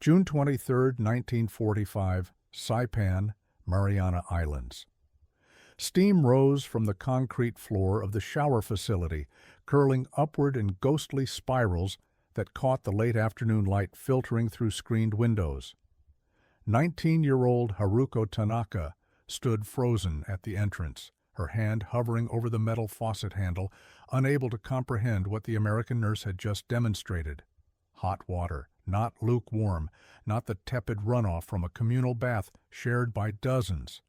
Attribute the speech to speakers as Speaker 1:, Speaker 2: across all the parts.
Speaker 1: June 23, 1945, Saipan, Mariana Islands. Steam rose from the concrete floor of the shower facility, curling upward in ghostly spirals that caught the late afternoon light filtering through screened windows. 19-year-old Haruko Tanaka stood frozen at the entrance, her hand hovering over the metal faucet handle, unable to comprehend what the American nurse had just demonstrated. Hot water, not lukewarm, not the tepid runoff from a communal bath shared by dozens,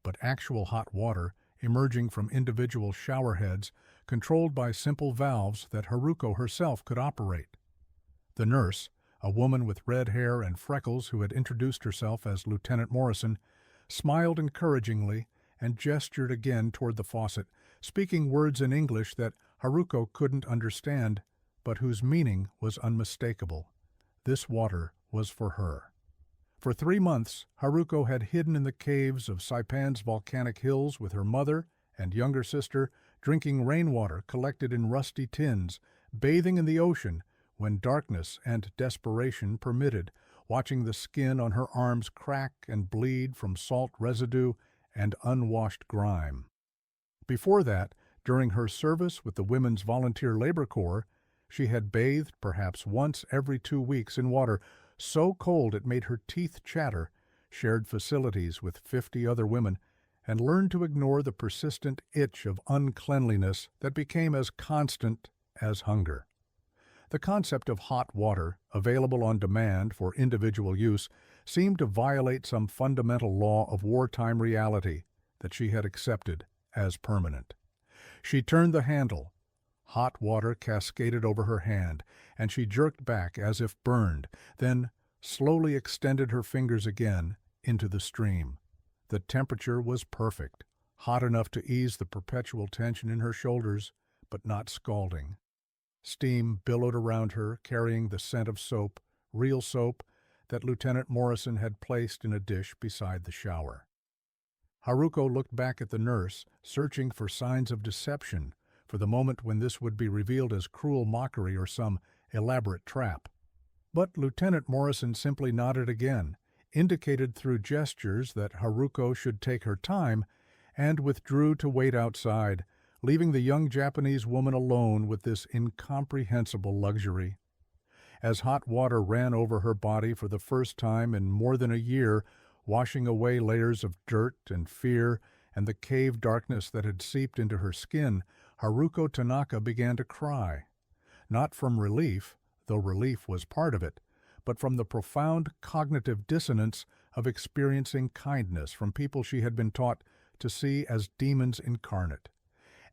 Speaker 1: but actual hot water emerging from individual shower heads controlled by simple valves that Haruko herself could operate. The nurse, a woman with red hair and freckles who had introduced herself as Lieutenant Morrison, smiled encouragingly and gestured again toward the faucet, speaking words in English that Haruko couldn't understand, but whose meaning was unmistakable. This water was for her. For 3 months, Haruko had hidden in the caves of Saipan's volcanic hills with her mother and younger sister, drinking rainwater collected in rusty tins, bathing in the ocean when darkness and desperation permitted, watching the skin on her arms crack and bleed from salt residue and unwashed grime. Before that, during her service with the Women's Volunteer Labor Corps, she had bathed perhaps once every 2 weeks in water so cold it made her teeth chatter, shared facilities with 50 other women, and learned to ignore the persistent itch of uncleanliness that became as constant as hunger. The concept of hot water, available on demand for individual use, seemed to violate some fundamental law of wartime reality that she had accepted as permanent. She turned the handle. Hot water cascaded over her hand, and she jerked back as if burned, then slowly extended her fingers again into the stream. The temperature was perfect, hot enough to ease the perpetual tension in her shoulders, but not scalding. Steam billowed around her, carrying the scent of soap, real soap, that Lieutenant Morrison had placed in a dish beside the shower. Haruko looked back at the nurse, searching for signs of deception, for the moment when this would be revealed as cruel mockery or some elaborate trap. But Lieutenant Morrison simply nodded again, indicated through gestures that Haruko should take her time, and withdrew to wait outside, leaving the young Japanese woman alone with this incomprehensible luxury. As hot water ran over her body for the first time in more than a year, washing away layers of dirt and fear and the cave darkness that had seeped into her skin, Haruko Tanaka began to cry. Not from relief, though relief was part of it, but from the profound cognitive dissonance of experiencing kindness from people she had been taught to see as demons incarnate.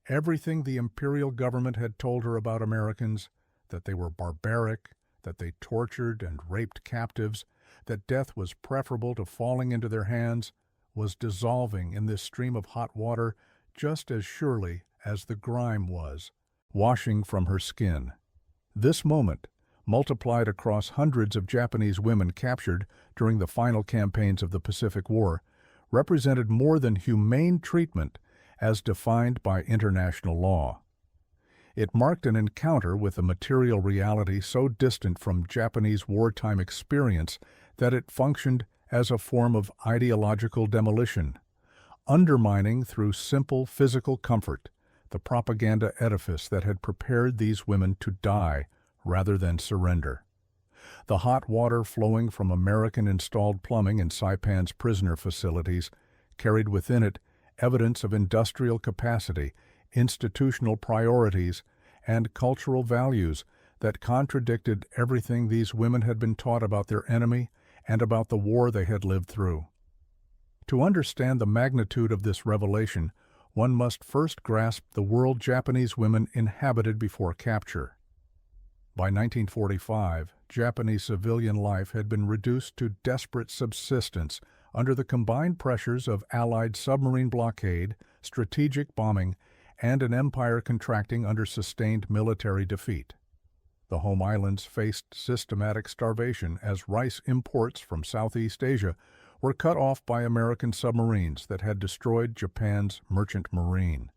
Speaker 1: Everything the imperial government had told her about Americans, that they were barbaric, that they tortured and raped captives, that death was preferable to falling into their hands, was dissolving in this stream of hot water just as surely as the grime was, washing from her skin. This moment, multiplied across hundreds of Japanese women captured during the final campaigns of the Pacific War, represented more than humane treatment as defined by international law. It marked an encounter with a material reality so distant from Japanese wartime experience that it functioned as a form of ideological demolition, undermining through simple physical comfort the propaganda edifice that had prepared these women to die rather than surrender. The hot water flowing from American-installed plumbing in Saipan's prisoner facilities carried within it evidence of industrial capacity, institutional priorities, and cultural values that contradicted everything these women had been taught about their enemy and about the war they had lived through. To understand the magnitude of this revelation, one must first grasp the world Japanese women inhabited before capture. By 1945, Japanese civilian life had been reduced to desperate subsistence under the combined pressures of Allied submarine blockade, strategic bombing, and an empire contracting under sustained military defeat. The home islands faced systematic starvation as rice imports from Southeast Asia were cut off by American submarines that had destroyed Japan's merchant marine.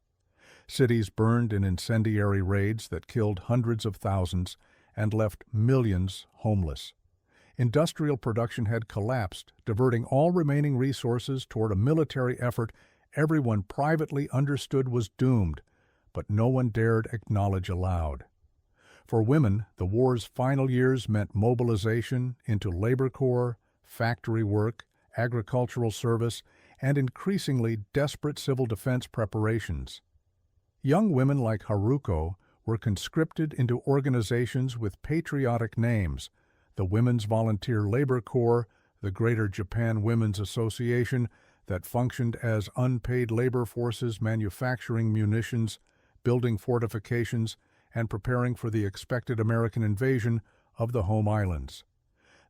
Speaker 1: Cities burned in incendiary raids that killed hundreds of thousands and left millions homeless. Industrial production had collapsed, diverting all remaining resources toward a military effort everyone privately understood was doomed, but no one dared acknowledge aloud. For women, the war's final years meant mobilization into labor corps, factory work, agricultural service, and increasingly desperate civil defense preparations. Young women like Haruko were conscripted into organizations with patriotic names: the Women's Volunteer Labor Corps, the Greater Japan Women's Association, that functioned as unpaid labor forces manufacturing munitions, building fortifications, and preparing for the expected American invasion of the home islands.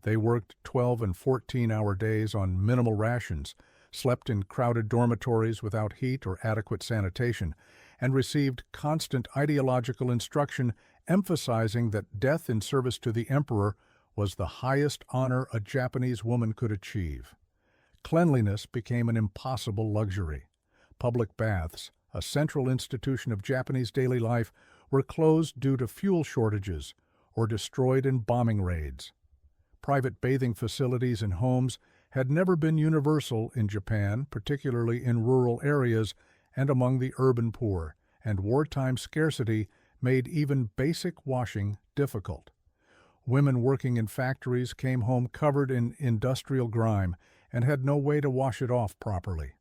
Speaker 1: They worked 12 and 14-hour days on minimal rations, slept in crowded dormitories without heat or adequate sanitation, and received constant ideological instruction emphasizing that death in service to the emperor was the highest honor a Japanese woman could achieve. Cleanliness became an impossible luxury. Public baths, a central institution of Japanese daily life, were closed due to fuel shortages or destroyed in bombing raids. Private bathing facilities and homes had never been universal in Japan, particularly in rural areas and among the urban poor, and wartime scarcity made even basic washing difficult. Women working in factories came home covered in industrial grime and had no way to wash it off properly.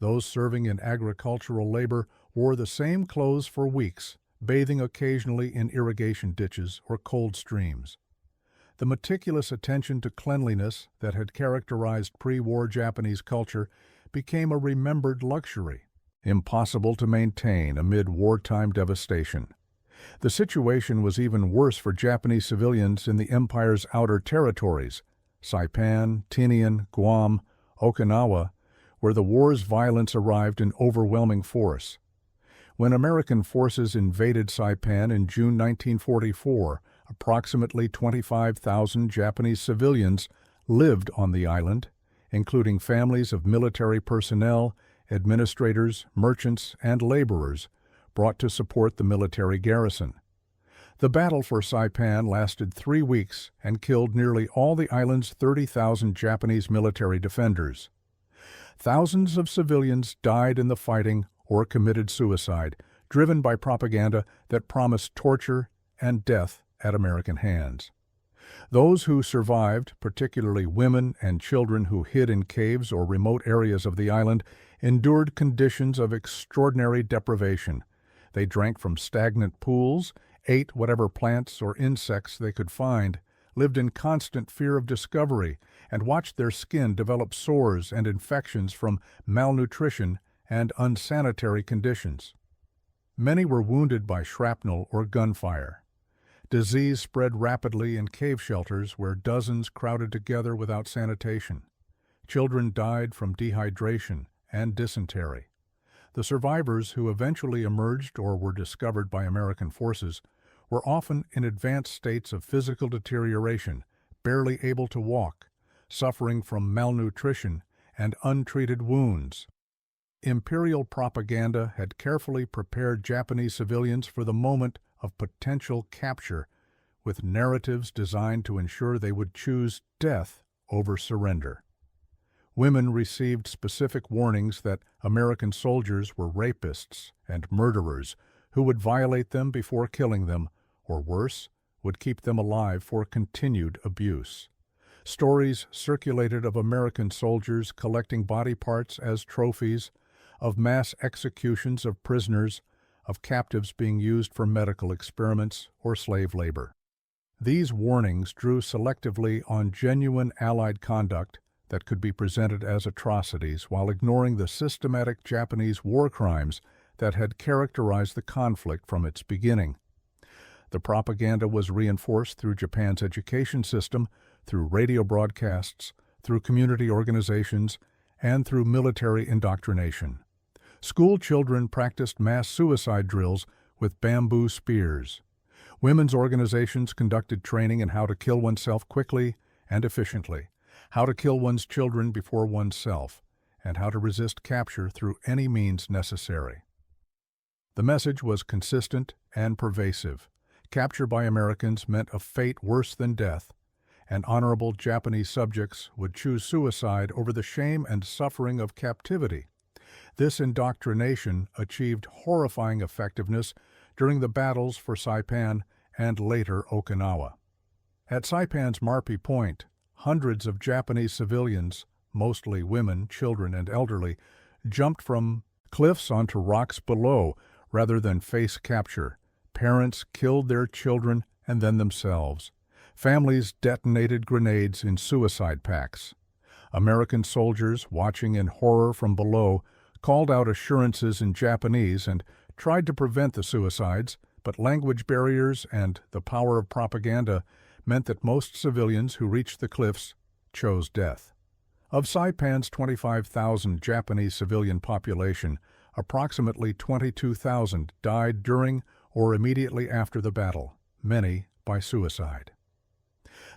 Speaker 1: Those serving in agricultural labor wore the same clothes for weeks, bathing occasionally in irrigation ditches or cold streams. The meticulous attention to cleanliness that had characterized pre-war Japanese culture became a remembered luxury, impossible to maintain amid wartime devastation. The situation was even worse for Japanese civilians in the empire's outer territories, Saipan, Tinian, Guam, Okinawa, where the war's violence arrived in overwhelming force. When American forces invaded Saipan in June 1944, approximately 25,000 Japanese civilians lived on the island, including families of military personnel, administrators, merchants, and laborers, brought to support the military garrison. The battle for Saipan lasted 3 weeks and killed nearly all the island's 30,000 Japanese military defenders. Thousands of civilians died in the fighting or committed suicide, driven by propaganda that promised torture and death at American hands. Those who survived, particularly women and children who hid in caves or remote areas of the island, endured conditions of extraordinary deprivation. They drank from stagnant pools, ate whatever plants or insects they could find, lived in constant fear of discovery, and watched their skin develop sores and infections from malnutrition and unsanitary conditions. Many were wounded by shrapnel or gunfire. Disease spread rapidly in cave shelters where dozens crowded together without sanitation. Children died from dehydration and dysentery. The survivors who eventually emerged or were discovered by American forces were often in advanced states of physical deterioration, barely able to walk, suffering from malnutrition and untreated wounds. Imperial propaganda had carefully prepared Japanese civilians for the moment of potential capture, with narratives designed to ensure they would choose death over surrender. Women received specific warnings that American soldiers were rapists and murderers who would violate them before killing them, or worse, would keep them alive for continued abuse. Stories circulated of American soldiers collecting body parts as trophies, of mass executions of prisoners, of captives being used for medical experiments or slave labor. These warnings drew selectively on genuine Allied conduct that could be presented as atrocities while ignoring the systematic Japanese war crimes that had characterized the conflict from its beginning. The propaganda was reinforced through Japan's education system, through radio broadcasts, through community organizations, and through military indoctrination. School children practiced mass suicide drills with bamboo spears. Women's organizations conducted training in how to kill oneself quickly and efficiently, how to kill one's children before oneself, and how to resist capture through any means necessary. The message was consistent and pervasive. Capture by Americans meant a fate worse than death, and honorable Japanese subjects would choose suicide over the shame and suffering of captivity. This indoctrination achieved horrifying effectiveness during the battles for Saipan and later Okinawa. At Saipan's Marpi Point, hundreds of Japanese civilians, mostly women, children, and elderly, jumped from cliffs onto rocks below rather than face capture. Parents killed their children and then themselves. Families detonated grenades in suicide packs. American soldiers, watching in horror from below, called out assurances in Japanese and tried to prevent the suicides, but language barriers and the power of propaganda meant that most civilians who reached the cliffs chose death. Of Saipan's 25,000 Japanese civilian population, approximately 22,000 died during or immediately after the battle, many by suicide.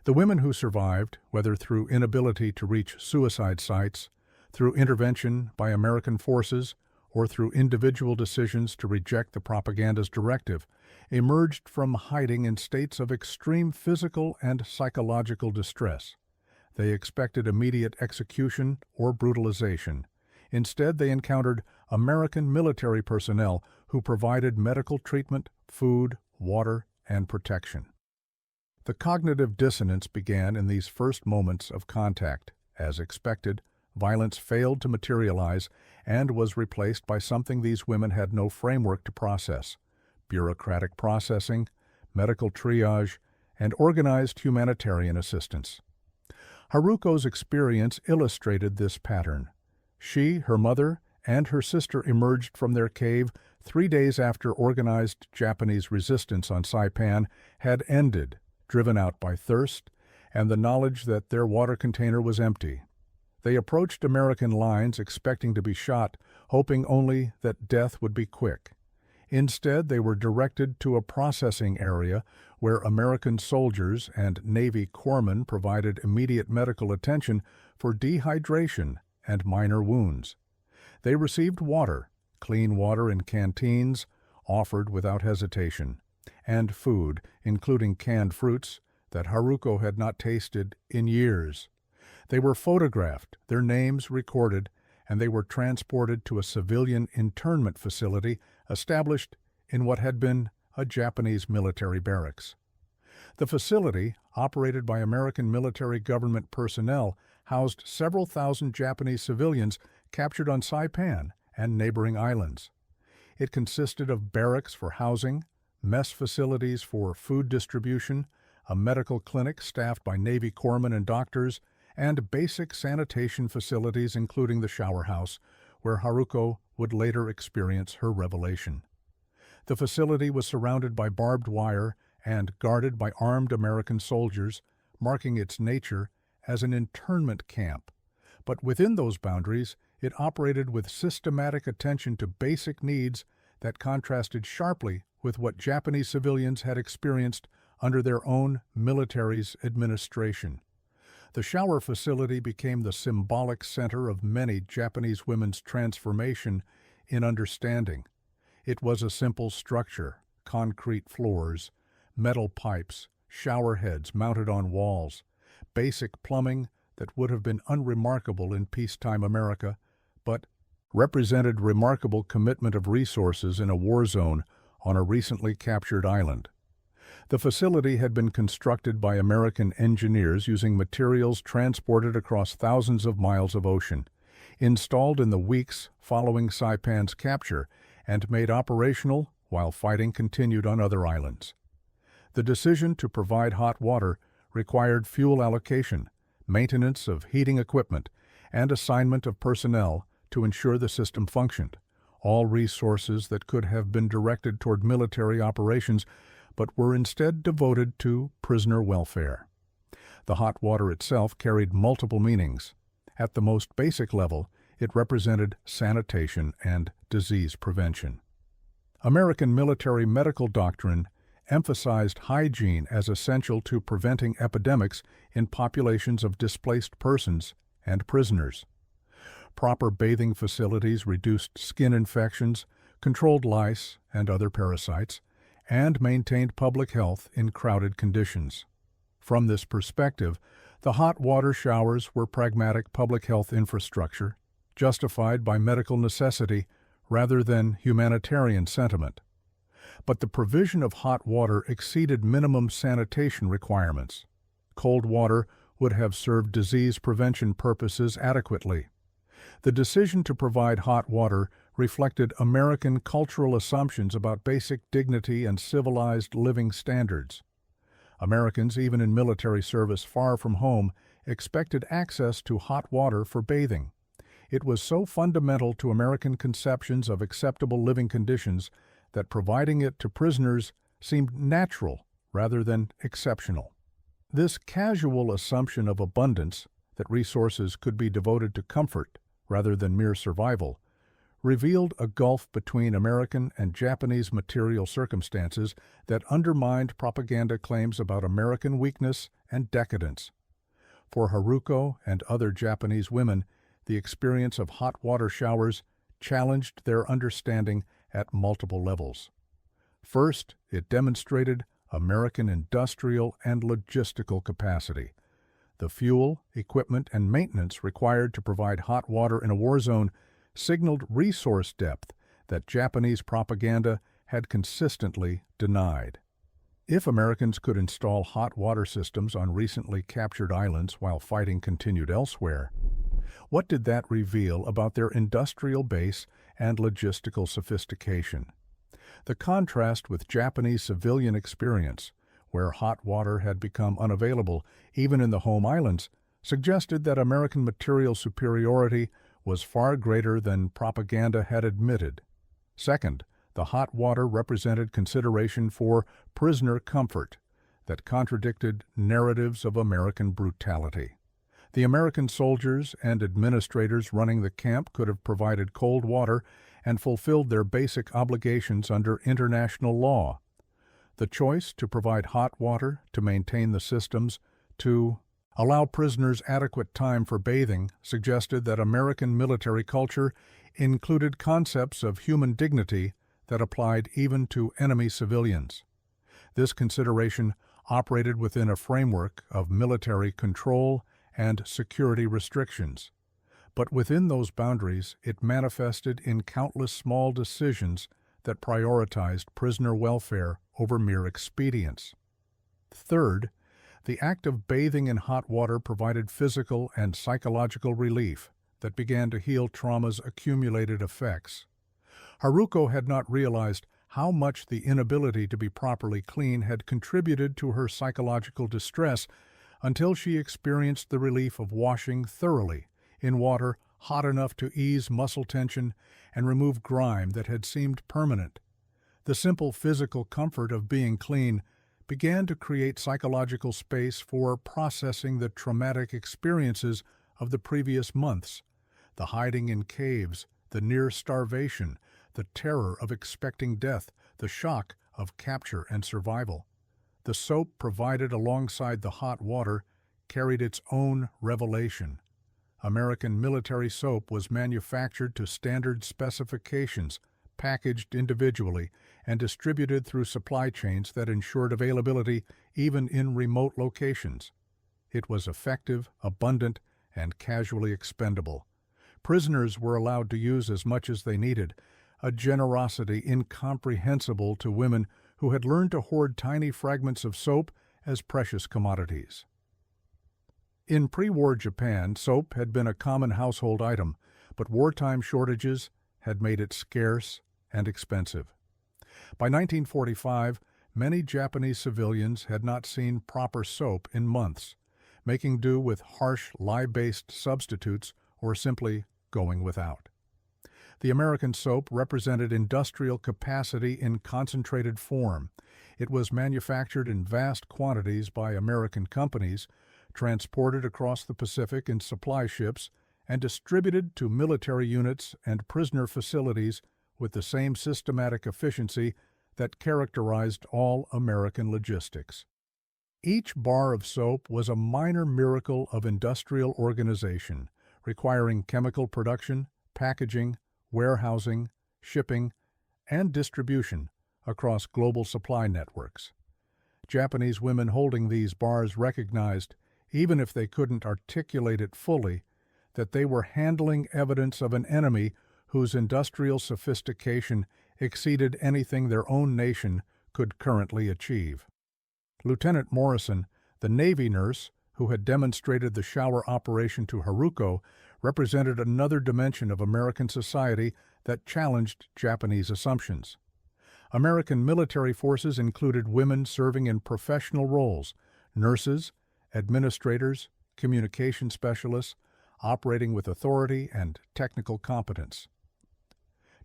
Speaker 1: The women who survived, whether through inability to reach suicide sites, through intervention by American forces, or through individual decisions to reject the propaganda's directive, emerged from hiding in states of extreme physical and psychological distress. They expected immediate execution or brutalization. Instead, they encountered American military personnel who provided medical treatment, food, water, and protection. The cognitive dissonance began in these first moments of contact. As expected, violence failed to materialize and was replaced by something these women had no framework to process: bureaucratic processing, medical triage, and organized humanitarian assistance. Haruko's experience illustrated this pattern. She, her mother, and her sister emerged from their cave 3 days after organized Japanese resistance on Saipan had ended, driven out by thirst and the knowledge that their water container was empty. They approached American lines expecting to be shot, hoping only that death would be quick. Instead, they were directed to a processing area where American soldiers and Navy corpsmen provided immediate medical attention for dehydration and minor wounds. They received water, clean water in canteens, offered without hesitation, and food, including canned fruits, that Haruko had not tasted in years. They were photographed, their names recorded, and they were transported to a civilian internment facility established in what had been a Japanese military barracks. The facility, operated by American military government personnel, housed several thousand Japanese civilians captured on Saipan and neighboring islands. It consisted of barracks for housing, mess facilities for food distribution, a medical clinic staffed by Navy corpsmen and doctors, and basic sanitation facilities including the shower house, where Haruko would later experience her revelation. The facility was surrounded by barbed wire and guarded by armed American soldiers, marking its nature as an internment camp. But within those boundaries, it operated with systematic attention to basic needs that contrasted sharply with what Japanese civilians had experienced under their own military's administration. The shower facility became the symbolic center of many Japanese women's transformation in understanding. It was a simple structure: concrete floors, metal pipes, shower heads mounted on walls, basic plumbing that would have been unremarkable in peacetime America, but represented remarkable commitment of resources in a war zone on a recently captured island. The facility had been constructed by American engineers using materials transported across thousands of miles of ocean, installed in the weeks following Saipan's capture, and made operational while fighting continued on other islands. The decision to provide hot water required fuel allocation, maintenance of heating equipment, and assignment of personnel to ensure the system functioned, all resources that could have been directed toward military operations but were instead devoted to prisoner welfare. The hot water itself carried multiple meanings. At the most basic level, it represented sanitation and disease prevention. American military medical doctrine emphasized hygiene as essential to preventing epidemics in populations of displaced persons and prisoners. Proper bathing facilities reduced skin infections, controlled lice and other parasites, and maintained public health in crowded conditions. From this perspective, the hot water showers were pragmatic public health infrastructure, justified by medical necessity rather than humanitarian sentiment. But the provision of hot water exceeded minimum sanitation requirements. Cold water would have served disease prevention purposes adequately. The decision to provide hot water reflected American cultural assumptions about basic dignity and civilized living standards. Americans, even in military service far from home, expected access to hot water for bathing. It was so fundamental to American conceptions of acceptable living conditions that providing it to prisoners seemed natural rather than exceptional. This casual assumption of abundance, that resources could be devoted to comfort rather than mere survival, revealed a gulf between American and Japanese material circumstances that undermined propaganda claims about American weakness and decadence. For Haruko and other Japanese women, the experience of hot water showers challenged their understanding at multiple levels. First, it demonstrated American industrial and logistical capacity. The fuel, equipment, and maintenance required to provide hot water in a war zone signaled resource depth that Japanese propaganda had consistently denied. If Americans could install hot water systems on recently captured islands while fighting continued elsewhere, what did that reveal about their industrial base and logistical sophistication? The contrast with Japanese civilian experience, where hot water had become unavailable even in the home islands, suggested that American material superiority was far greater than propaganda had admitted. Second, the hot water represented consideration for prisoner comfort that contradicted narratives of American brutality. The American soldiers and administrators running the camp could have provided cold water and fulfilled their basic obligations under international law. The choice to provide hot water, to maintain the systems, to allow prisoners adequate time for bathing suggested that American military culture included concepts of human dignity that applied even to enemy civilians. This consideration operated within a framework of military control and security restrictions. But within those boundaries, it manifested in countless small decisions that prioritized prisoner welfare over mere expedience. Third, the act of bathing in hot water provided physical and psychological relief that began to heal trauma's accumulated effects. Haruko had not realized how much the inability to be properly clean had contributed to her psychological distress until she experienced the relief of washing thoroughly in water hot enough to ease muscle tension and remove grime that had seemed permanent. The simple physical comfort of being clean began to create psychological space for processing the traumatic experiences of the previous months, the hiding in caves, the near starvation, the terror of expecting death, the shock of capture and survival. The soap provided alongside the hot water carried its own revelation. American military soap was manufactured to standard specifications, packaged individually, and distributed through supply chains that ensured availability even in remote locations. It was effective, abundant, and casually expendable. Prisoners were allowed to use as much as they needed, a generosity incomprehensible to women who had learned to hoard tiny fragments of soap as precious commodities. In pre-war Japan, soap had been a common household item, but wartime shortages had made it scarce and expensive. By 1945, many Japanese civilians had not seen proper soap in months, making do with harsh lye-based substitutes or simply going without. The American soap represented industrial capacity in concentrated form. It was manufactured in vast quantities by American companies, transported across the Pacific in supply ships, and distributed to military units and prisoner facilities with the same systematic efficiency that characterized all American logistics. Each bar of soap was a minor miracle of industrial organization, requiring chemical production, packaging, warehousing, shipping, and distribution across global supply networks. Japanese women holding these bars recognized, even if they couldn't articulate it fully, that they were handling evidence of an enemy whose industrial sophistication exceeded anything their own nation could currently achieve. Lieutenant Morrison, the Navy nurse who had demonstrated the shower operation to Haruko, represented another dimension of American society that challenged Japanese assumptions. American military forces included women serving in professional roles: nurses, administrators, communication specialists, operating with authority and technical competence.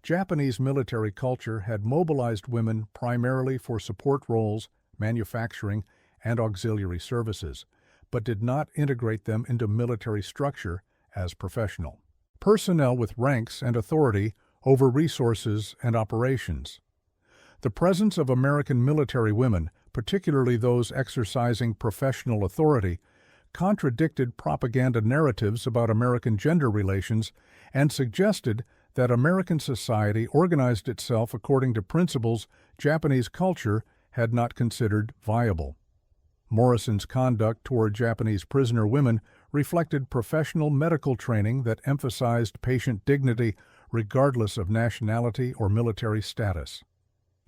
Speaker 1: Japanese military culture had mobilized women primarily for support roles, manufacturing, and auxiliary services, but did not integrate them into military structure as professional personnel with ranks and authority over resources and operations. The presence of American military women, particularly those exercising professional authority, contradicted propaganda narratives about American gender relations and suggested that American society organized itself according to principles Japanese culture had not considered viable. Morrison's conduct toward Japanese prisoner women reflected professional medical training that emphasized patient dignity regardless of nationality or military status.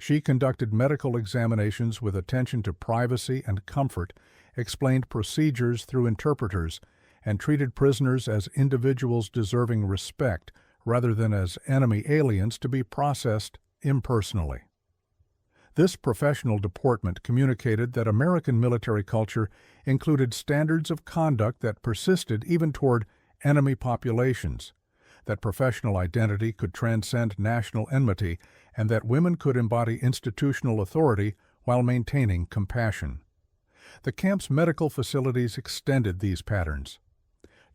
Speaker 1: She conducted medical examinations with attention to privacy and comfort, explained procedures through interpreters, and treated prisoners as individuals deserving respect rather than as enemy aliens to be processed impersonally. This professional deportment communicated that American military culture included standards of conduct that persisted even toward enemy populations, that professional identity could transcend national enmity, and that women could embody institutional authority while maintaining compassion. The camp's medical facilities extended these patterns.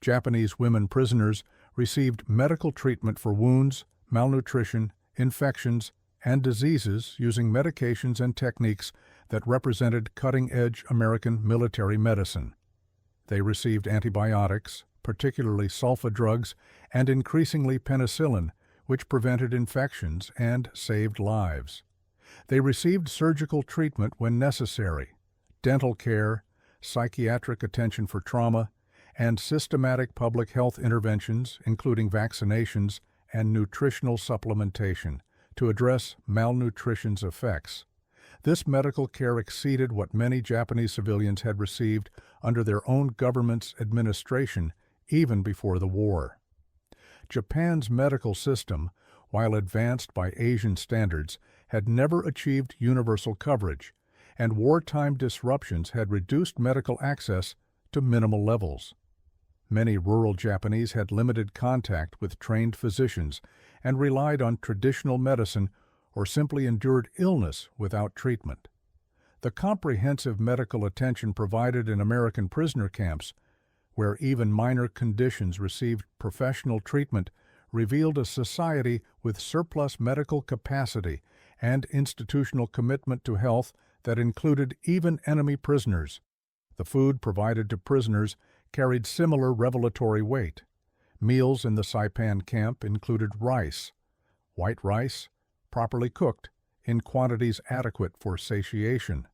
Speaker 1: Japanese women prisoners received medical treatment for wounds, malnutrition, infections, and diseases using medications and techniques that represented cutting-edge American military medicine. They received antibiotics, particularly sulfa drugs, and increasingly penicillin, which prevented infections and saved lives. They received surgical treatment when necessary, dental care, psychiatric attention for trauma, and systematic public health interventions, including vaccinations and nutritional supplementation, to address malnutrition's effects. This medical care exceeded what many Japanese civilians had received under their own government's administration even before the war. Japan's medical system, while advanced by Asian standards, had never achieved universal coverage, and wartime disruptions had reduced medical access to minimal levels. Many rural Japanese had limited contact with trained physicians and relied on traditional medicine or simply endured illness without treatment. The comprehensive medical attention provided in American prisoner camps, where even minor conditions received professional treatment, revealed a society with surplus medical capacity and institutional commitment to health that included even enemy prisoners. The food provided to prisoners carried similar revelatory weight. Meals in the Saipan camp included rice, white rice, properly cooked, in quantities adequate for satiation.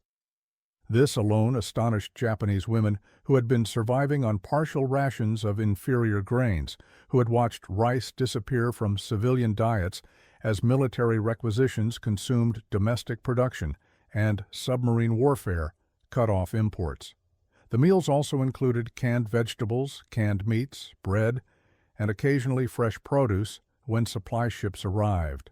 Speaker 1: This alone astonished Japanese women who had been surviving on partial rations of inferior grains, who had watched rice disappear from civilian diets as military requisitions consumed domestic production and submarine warfare cut off imports. The meals also included canned vegetables, canned meats, bread, and occasionally fresh produce when supply ships arrived.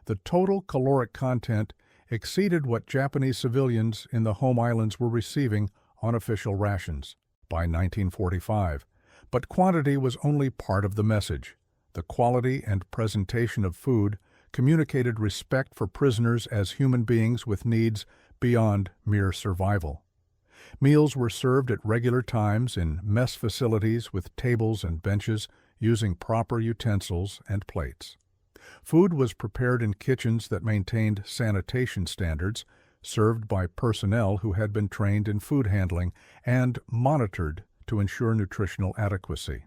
Speaker 1: The total caloric content exceeded what Japanese civilians in the home islands were receiving on official rations by 1945. But quantity was only part of the message. The quality and presentation of food communicated respect for prisoners as human beings with needs beyond mere survival. Meals were served at regular times in mess facilities with tables and benches, using proper utensils and plates. Food was prepared in kitchens that maintained sanitation standards, served by personnel who had been trained in food handling, and monitored to ensure nutritional adequacy.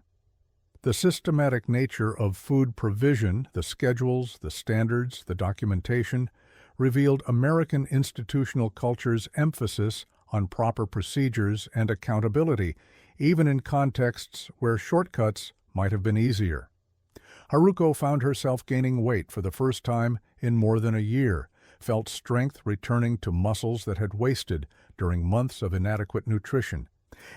Speaker 1: The systematic nature of food provision, the schedules, the standards, the documentation, revealed American institutional culture's emphasis on proper procedures and accountability, even in contexts where shortcuts might have been easier. Haruko found herself gaining weight for the first time in more than a year, felt strength returning to muscles that had wasted during months of inadequate nutrition,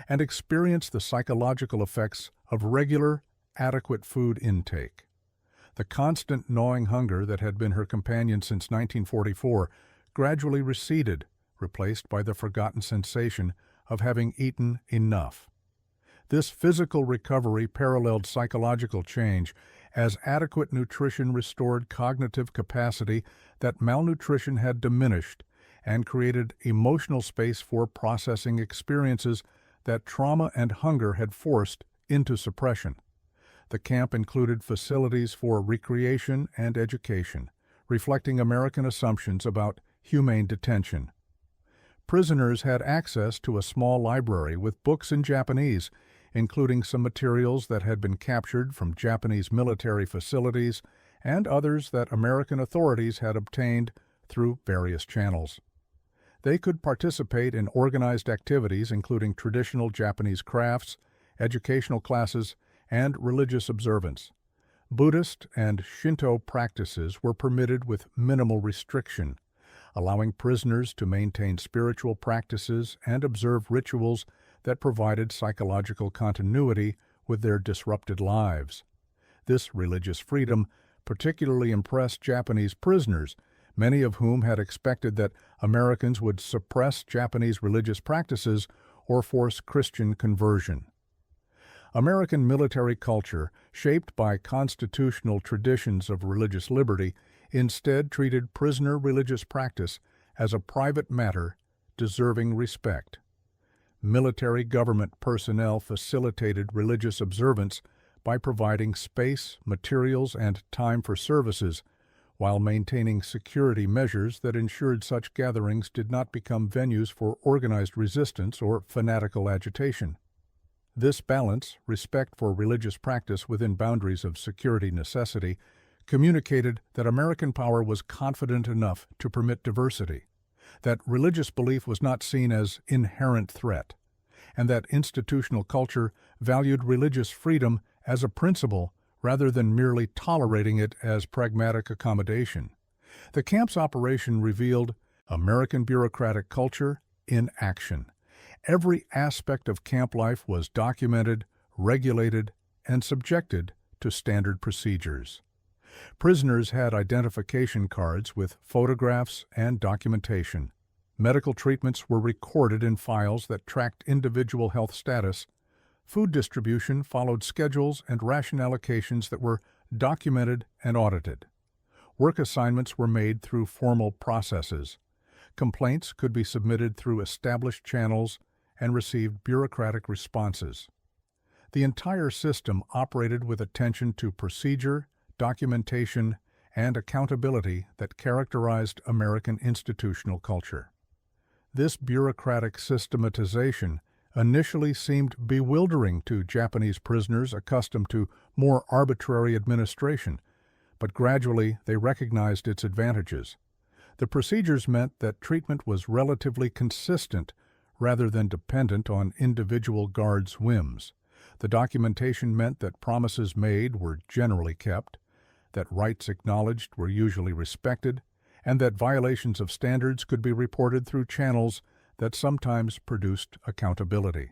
Speaker 1: and experienced the psychological effects of regular, adequate food intake. The constant gnawing hunger that had been her companion since 1944 gradually receded, replaced by the forgotten sensation of having eaten enough. This physical recovery paralleled psychological change as adequate nutrition restored cognitive capacity that malnutrition had diminished and created emotional space for processing experiences that trauma and hunger had forced into suppression. The camp included facilities for recreation and education, reflecting American assumptions about humane detention. Prisoners had access to a small library with books in Japanese, including some materials that had been captured from Japanese military facilities and others that American authorities had obtained through various channels. They could participate in organized activities including traditional Japanese crafts, educational classes, and religious observance. Buddhist and Shinto practices were permitted with minimal restriction, allowing prisoners to maintain spiritual practices and observe rituals that provided psychological continuity with their disrupted lives. This religious freedom particularly impressed Japanese prisoners, many of whom had expected that Americans would suppress Japanese religious practices or force Christian conversion. American military culture, shaped by constitutional traditions of religious liberty, instead treated prisoner religious practice as a private matter deserving respect. Military government personnel facilitated religious observance by providing space, materials, and time for services, while maintaining security measures that ensured such gatherings did not become venues for organized resistance or fanatical agitation. This balance, respect for religious practice within boundaries of security necessity, communicated that American power was confident enough to permit diversity, that religious belief was not seen as inherent threat, and that institutional culture valued religious freedom as a principle rather than merely tolerating it as pragmatic accommodation. The camp's operation revealed American bureaucratic culture in action. Every aspect of camp life was documented, regulated, and subjected to standard procedures. Prisoners had identification cards with photographs and documentation. Medical treatments were recorded in files that tracked individual health status. Food distribution followed schedules and ration allocations that were documented and audited. Work assignments were made through formal processes. Complaints could be submitted through established channels and received bureaucratic responses. The entire system operated with attention to procedure, documentation, and accountability that characterized American institutional culture. This bureaucratic systematization initially seemed bewildering to Japanese prisoners accustomed to more arbitrary administration, but gradually they recognized its advantages. The procedures meant that treatment was relatively consistent rather than dependent on individual guards' whims. The documentation meant that promises made were generally kept, that rights acknowledged were usually respected, and that violations of standards could be reported through channels that sometimes produced accountability.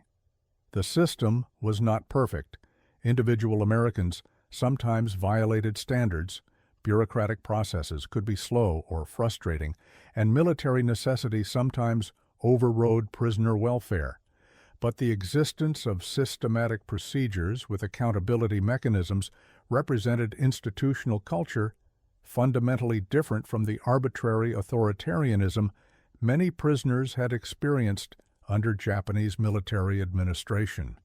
Speaker 1: The system was not perfect. Individual Americans sometimes violated standards, bureaucratic processes could be slow or frustrating, and military necessity sometimes overrode prisoner welfare. But the existence of systematic procedures with accountability mechanisms represented institutional culture fundamentally different from the arbitrary authoritarianism many prisoners had experienced under Japanese military administration.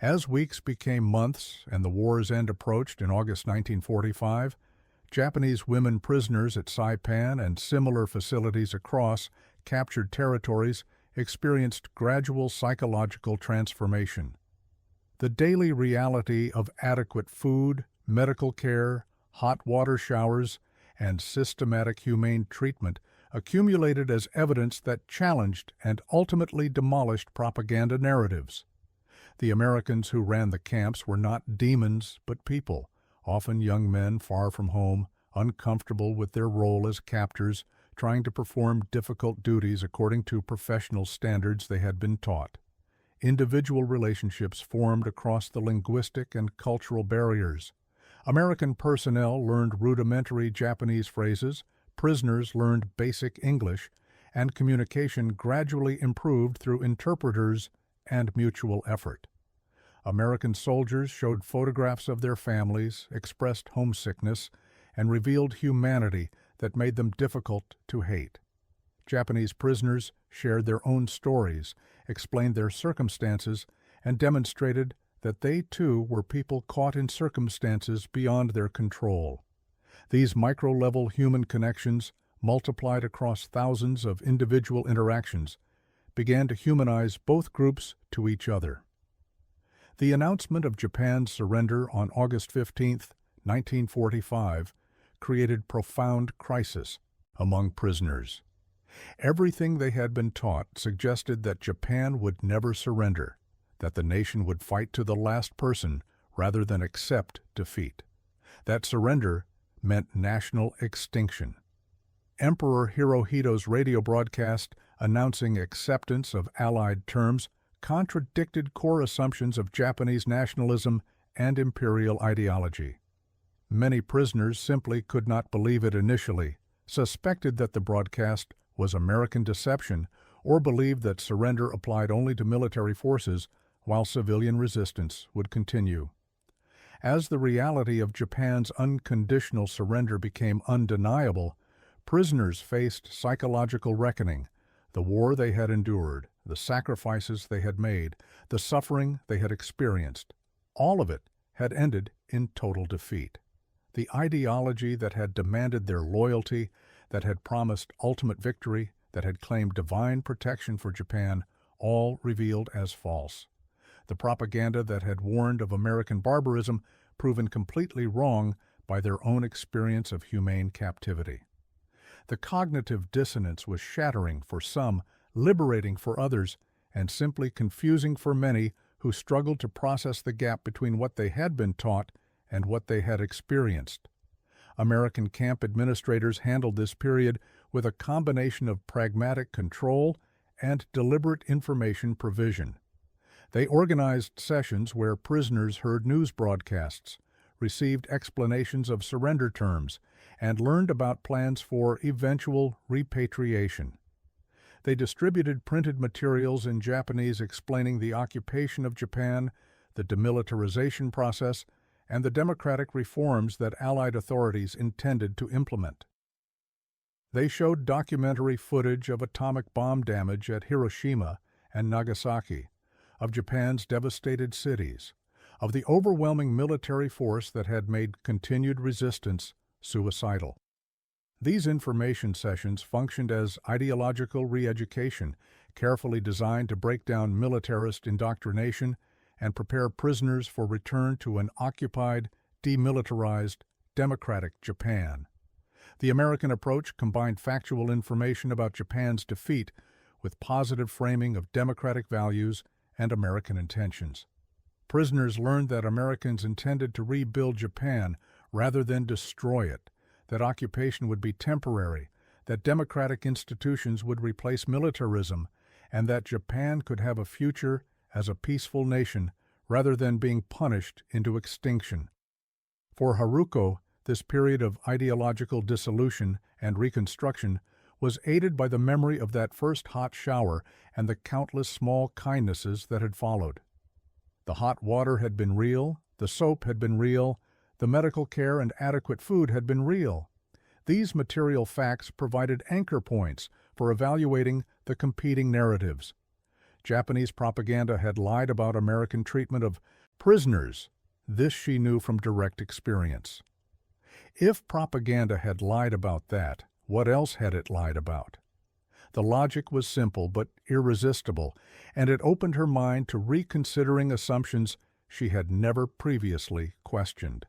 Speaker 1: As weeks became months and the war's end approached in August 1945, Japanese women prisoners at Saipan and similar facilities across captured territories experienced gradual psychological transformation. The daily reality of adequate food, medical care, hot water showers, and systematic humane treatment accumulated as evidence that challenged and ultimately demolished propaganda narratives. The Americans who ran the camps were not demons, but people, often young men far from home, uncomfortable with their role as captors, trying to perform difficult duties according to professional standards they had been taught. Individual relationships formed across the linguistic and cultural barriers. American personnel learned rudimentary Japanese phrases, prisoners learned basic English, and communication gradually improved through interpreters and mutual effort. American soldiers showed photographs of their families, expressed homesickness, and revealed humanity that made them difficult to hate. Japanese prisoners shared their own stories, explained their circumstances, and demonstrated that they too were people caught in circumstances beyond their control. These micro-level human connections, multiplied across thousands of individual interactions, began to humanize both groups to each other. The announcement of Japan's surrender on August 15, 1945, created profound crisis among prisoners. Everything they had been taught suggested that Japan would never surrender, that the nation would fight to the last person rather than accept defeat. That surrender meant national extinction. Emperor Hirohito's radio broadcast announcing acceptance of Allied terms contradicted core assumptions of Japanese nationalism and imperial ideology. Many prisoners simply could not believe it initially, suspected that the broadcast was American deception, or believed that surrender applied only to military forces while civilian resistance would continue. As the reality of Japan's unconditional surrender became undeniable, prisoners faced psychological reckoning. The war they had endured, the sacrifices they had made, the suffering they had experienced, all of it had ended in total defeat. The ideology that had demanded their loyalty, that had promised ultimate victory, that had claimed divine protection for Japan, all revealed as false. The propaganda that had warned of American barbarism proven completely wrong by their own experience of humane captivity. The cognitive dissonance was shattering for some, liberating for others, and simply confusing for many who struggled to process the gap between what they had been taught and what they had experienced. American camp administrators handled this period with a combination of pragmatic control and deliberate information provision. They organized sessions where prisoners heard news broadcasts, received explanations of surrender terms, and learned about plans for eventual repatriation. They distributed printed materials in Japanese explaining the occupation of Japan, the demilitarization process, and the democratic reforms that Allied authorities intended to implement. They showed documentary footage of atomic bomb damage at Hiroshima and Nagasaki, of Japan's devastated cities, of the overwhelming military force that had made continued resistance suicidal. These information sessions functioned as ideological re-education, carefully designed to break down militarist indoctrination and prepare prisoners for return to an occupied, demilitarized, democratic Japan. The American approach combined factual information about Japan's defeat with positive framing of democratic values and American intentions. Prisoners learned that Americans intended to rebuild Japan rather than destroy it, that occupation would be temporary, that democratic institutions would replace militarism, and that Japan could have a future as a peaceful nation rather than being punished into extinction. For Haruko, this period of ideological dissolution and reconstruction was aided by the memory of that first hot shower and the countless small kindnesses that had followed. The hot water had been real, the soap had been real, the medical care and adequate food had been real. These material facts provided anchor points for evaluating the competing narratives. Japanese propaganda had lied about American treatment of prisoners. This she knew from direct experience. If propaganda had lied about that, what else had it lied about? The logic was simple but irresistible, and it opened her mind to reconsidering assumptions she had never previously questioned.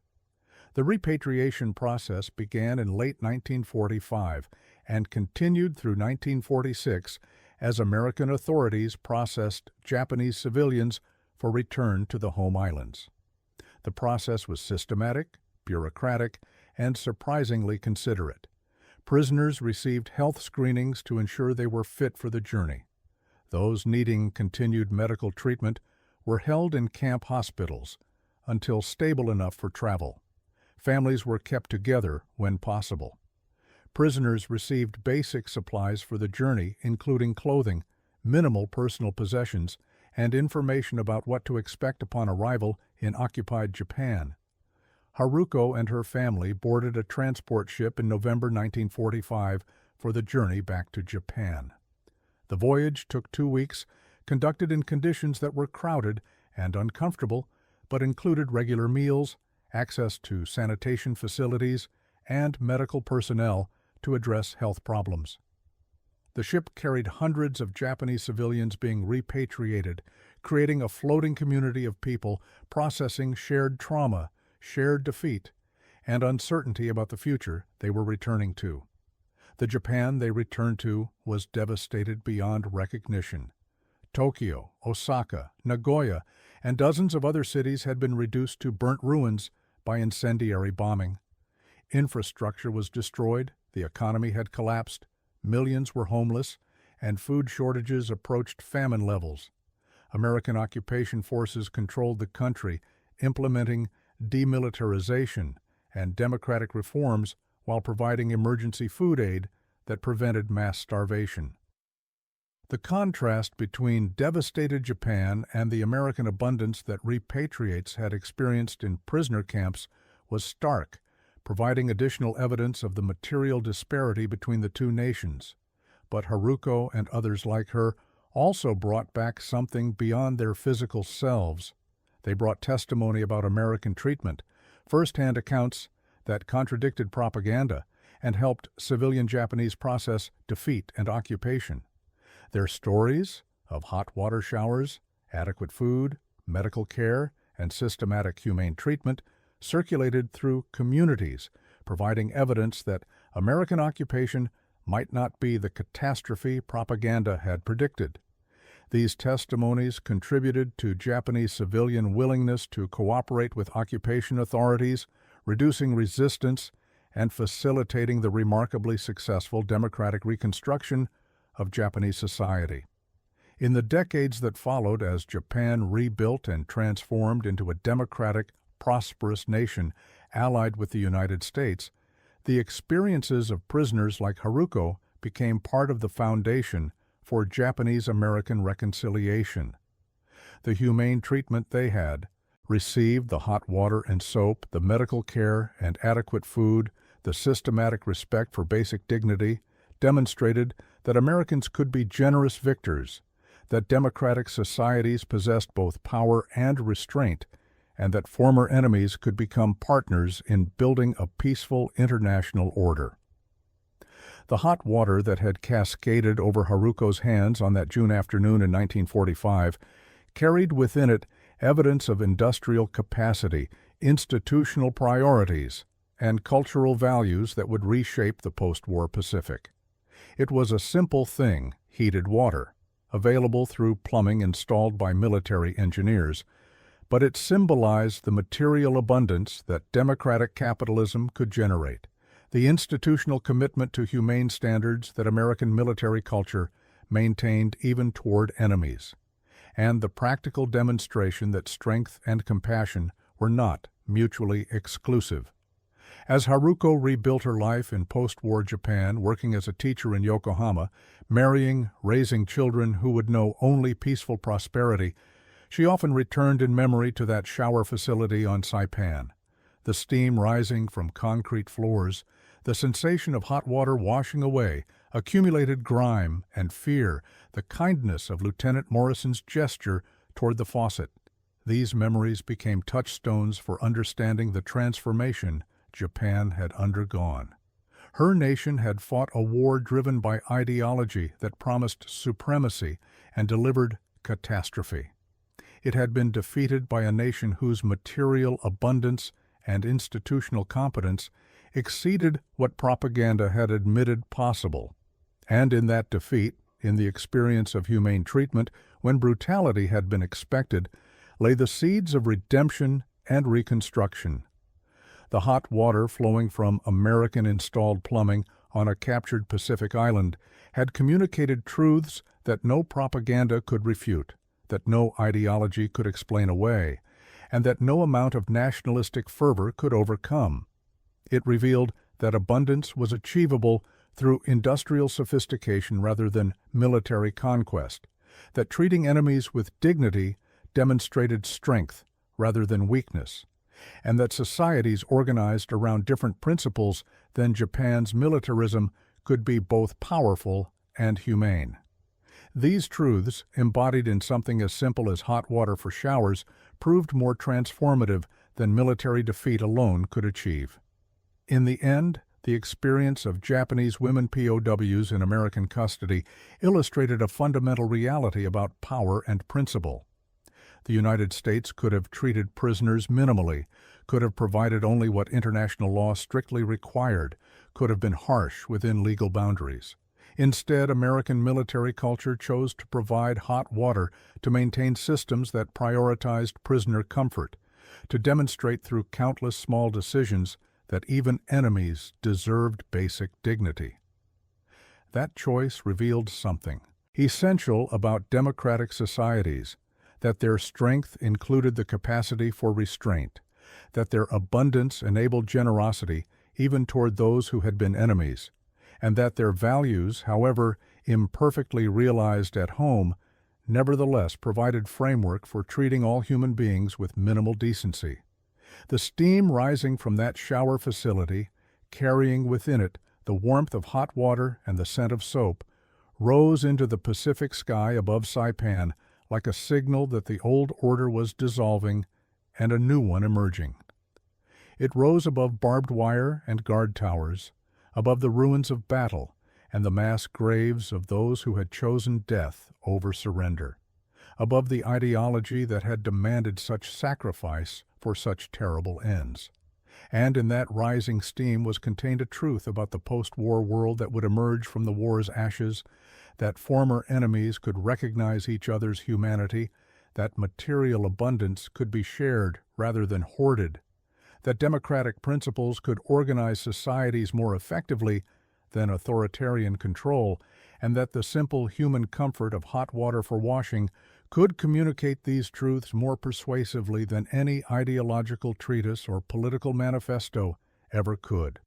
Speaker 1: The repatriation process began in late 1945, and continued through 1946 as American authorities processed Japanese civilians for return to the home islands. The process was systematic, bureaucratic, and surprisingly considerate. Prisoners received health screenings to ensure they were fit for the journey. Those needing continued medical treatment were held in camp hospitals until stable enough for travel. Families were kept together when possible. Prisoners received basic supplies for the journey, including clothing, minimal personal possessions, and information about what to expect upon arrival in occupied Japan. Haruko and her family boarded a transport ship in November 1945 for the journey back to Japan. The voyage took 2 weeks, conducted in conditions that were crowded and uncomfortable, but included regular meals, access to sanitation facilities, and medical personnel to address health problems. The ship carried hundreds of Japanese civilians being repatriated, creating a floating community of people processing shared trauma, shared defeat, and uncertainty about the future they were returning to. The Japan they returned to was devastated beyond recognition. Tokyo, Osaka, Nagoya, and dozens of other cities had been reduced to burnt ruins by incendiary bombing. Infrastructure was destroyed, the economy had collapsed, millions were homeless, and food shortages approached famine levels. American occupation forces controlled the country, implementing demilitarization and democratic reforms while providing emergency food aid that prevented mass starvation. The contrast between devastated Japan and the American abundance that repatriates had experienced in prisoner camps was stark, providing additional evidence of the material disparity between the two nations. But Haruko and others like her also brought back something beyond their physical selves. They brought testimony about American treatment, first-hand accounts that contradicted propaganda and helped civilian Japanese process defeat and occupation. Their stories of hot water showers, adequate food, medical care, and systematic humane treatment circulated through communities, providing evidence that American occupation might not be the catastrophe propaganda had predicted. These testimonies contributed to Japanese civilian willingness to cooperate with occupation authorities, reducing resistance and facilitating the remarkably successful democratic reconstruction of Japanese society. In the decades that followed, as Japan rebuilt and transformed into a democratic, prosperous nation allied with the United States, the experiences of prisoners like Haruko became part of the foundation for Japanese-American reconciliation. The humane treatment they had, received the hot water and soap, the medical care and adequate food, the systematic respect for basic dignity, demonstrated that Americans could be generous victors, that democratic societies possessed both power and restraint, and that former enemies could become partners in building a peaceful international order. The hot water that had cascaded over Haruko's hands on that June afternoon in 1945 carried within it evidence of industrial capacity, institutional priorities, and cultural values that would reshape the post-war Pacific. It was a simple thing, heated water, available through plumbing installed by military engineers, but it symbolized the material abundance that democratic capitalism could generate, the institutional commitment to humane standards that American military culture maintained even toward enemies, and the practical demonstration that strength and compassion were not mutually exclusive. As Haruko rebuilt her life in post-war Japan, working as a teacher in Yokohama, marrying, raising children who would know only peaceful prosperity, she often returned in memory to that shower facility on Saipan. The steam rising from concrete floors, the sensation of hot water washing away accumulated grime and fear, the kindness of Lieutenant Morrison's gesture toward the faucet. These memories became touchstones for understanding the transformation Japan had undergone. Her nation had fought a war driven by ideology that promised supremacy and delivered catastrophe. It had been defeated by a nation whose material abundance and institutional competence exceeded what propaganda had admitted possible. And in that defeat, in the experience of humane treatment, when brutality had been expected, lay the seeds of redemption and reconstruction. The hot water flowing from American-installed plumbing on a captured Pacific island had communicated truths that no propaganda could refute, that no ideology could explain away, and that no amount of nationalistic fervor could overcome. It revealed that abundance was achievable through industrial sophistication rather than military conquest, that treating enemies with dignity demonstrated strength rather than weakness, and that societies organized around different principles than Japan's militarism could be both powerful and humane. These truths, embodied in something as simple as hot water for showers, proved more transformative than military defeat alone could achieve. In the end, the experience of Japanese women POWs in American custody illustrated a fundamental reality about power and principle. The United States could have treated prisoners minimally, could have provided only what international law strictly required, could have been harsh within legal boundaries. Instead, American military culture chose to provide hot water to maintain systems that prioritized prisoner comfort, to demonstrate through countless small decisions that even enemies deserved basic dignity. That choice revealed something essential about democratic societies, that their strength included the capacity for restraint, that their abundance enabled generosity even toward those who had been enemies, and that their values, however imperfectly realized at home, nevertheless provided framework for treating all human beings with minimal decency. The steam rising from that shower facility, carrying within it the warmth of hot water and the scent of soap, rose into the Pacific sky above Saipan like a signal that the old order was dissolving and a new one emerging. It rose above barbed wire and guard towers, above the ruins of battle and the mass graves of those who had chosen death over surrender, above the ideology that had demanded such sacrifice for such terrible ends. And in that rising steam was contained a truth about the post-war world that would emerge from the war's ashes, that former enemies could recognize each other's humanity, that material abundance could be shared rather than hoarded, that democratic principles could organize societies more effectively than authoritarian control, and that the simple human comfort of hot water for washing could communicate these truths more persuasively than any ideological treatise or political manifesto ever could.